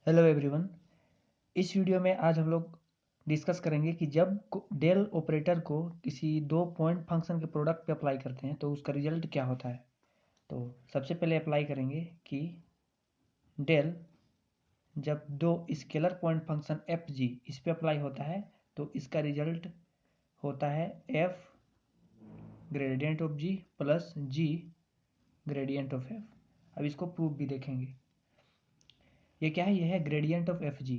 Hello everyone. इस video में आज हम लोग डिस्कस करेंगे कि जब डेल ऑपरेटर को किसी दो पॉइंट फंक्शन के प्रोडक्ट पे अप्लाई करते हैं तो उसका रिजल्ट क्या होता है। तो सबसे पहले अप्लाई करेंगे कि डेल जब दो scalar point function F G इस पे अप्लाई होता है तो इसका रिजल्ट होता है F gradient of G plus G gradient of F. अब इसको प्रूफ भी देखेंगे। ये क्या है, यह है gradient of F G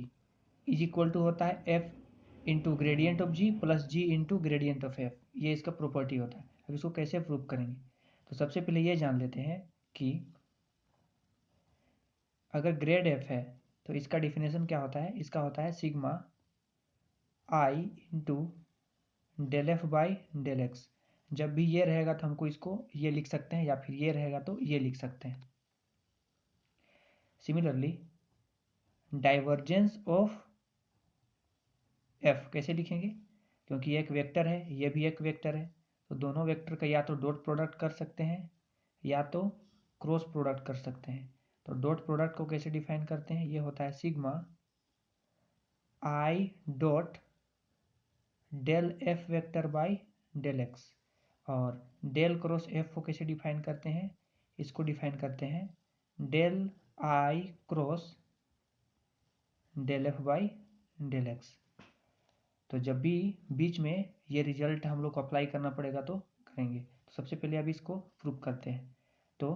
is equal to होता है F into gradient of G plus G into gradient of F. ये इसका प्रॉपर्टी होता है। अब इसको कैसे प्रूव करेंगे, तो सबसे पहले ये जान लेते हैं कि अगर ग्रेड एफ है तो इसका डिफिनेशन क्या होता है। इसका होता है sigma I into del F by del X. जब भी ये रहेगा तो हमको इसको ये लिख सकते हैं, या फिर ये रहेगा तो ये लिख सकते हैं। सिमिलरली डाइवर्जेंस ऑफ एफ कैसे लिखेंगे, क्योंकि ये एक वेक्टर है ये भी एक वेक्टर है, तो दोनों वेक्टर का या तो डॉट प्रोडक्ट कर सकते हैं या तो क्रॉस प्रोडक्ट कर सकते हैं। तो डॉट प्रोडक्ट को कैसे डिफाइन करते हैं, ये होता है sigma I dot del F vector by del X. और डेल क्रॉस एफ को कैसे डिफाइन करते हैं, इसको डिफाइन करते हैं del I cross del F by del X. तो जब भी बीच में ये रिजल्ट हम लोग को अप्लाई करना पड़ेगा तो करेंगे। तो सबसे पहले अभी इसको प्रूव करते हैं। तो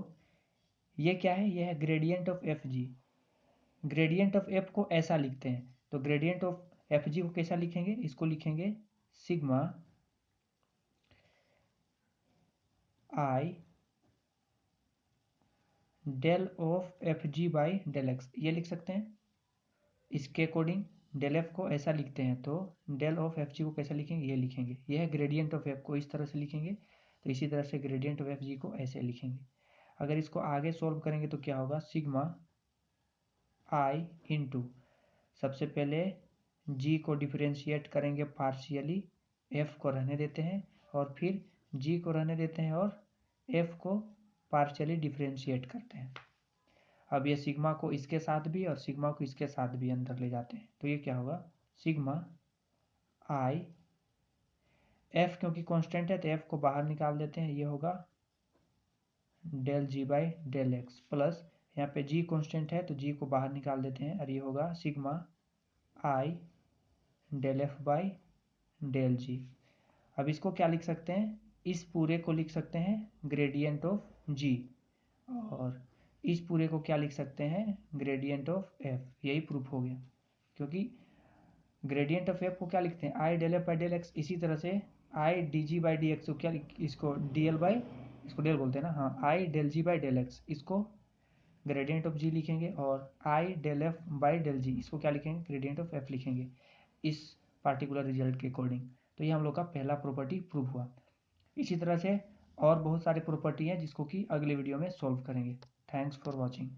ये क्या है, ये है gradient of F ji. Gradient of F को ऐसा लिखते हैं, तो ग्रेडियंट ऑफ एफ जी को कैसा लिखेंगे, इसको लिखेंगे sigma I del of F G by del X, ये लिख सकते हैं। इसके अकॉर्डिंग डेल एफ को ऐसा लिखते हैं, तो डेल ऑफ एफ जी को कैसा लिखेंगे, ये लिखेंगे। ये है ग्रेडियंट ऑफ एफ को इस तरह से लिखेंगे, तो इसी तरह से ग्रेडियंट ऑफ एफ जी को ऐसे लिखेंगे। अगर इसको आगे सॉल्व करेंगे तो क्या होगा, सिग्मा आई इंटू सबसे पहले जी को डिफरेंशिएट करेंगे पार्शियली, एफ को रहने देते हैं, और फिर जी को रहने देते हैं और एफ को पार्शियली डिफरेंशिएट करते हैं। अब ये सिग्मा को इसके साथ भी और सिग्मा को इसके साथ भी अंदर ले जाते हैं, तो ये क्या होगा सिग्मा आई एफ, क्योंकि कांस्टेंट है तो एफ को बाहर निकाल देते हैं, ये होगा del G by del X plus यहाँ पे जी कांस्टेंट है तो जी को बाहर निकाल देते हैं और ये होगा sigma I del F by del G. अब इसको क्या लिख सकते हैं, इस पूरे को लिख सकते हैं ग्रेडियंट ऑफ जी, और इस पूरे को क्या लिख सकते हैं ग्रेडियंट ऑफ एफ। यही प्रूफ हो गया, क्योंकि ग्रेडियंट ऑफ एफ को क्या लिखते हैं I del F by del X. इसी तरह से I D G by D X को क्या इसको डी एल बाई, इसको डेल बोलते हैं ना, हाँ I del G by del X, इसको ग्रेडियंट ऑफ जी लिखेंगे, और I del F by del G इसको क्या लिखेंगे ग्रेडियंट ऑफ एफ लिखेंगे इस पार्टिकुलर रिजल्ट के अकॉर्डिंग। तो ये हम लोग का पहला प्रॉपर्टी प्रूफ हुआ। इसी तरह से और बहुत सारे प्रॉपर्टी हैं जिसको कि अगले वीडियो में सॉल्व करेंगे। Thanks for watching.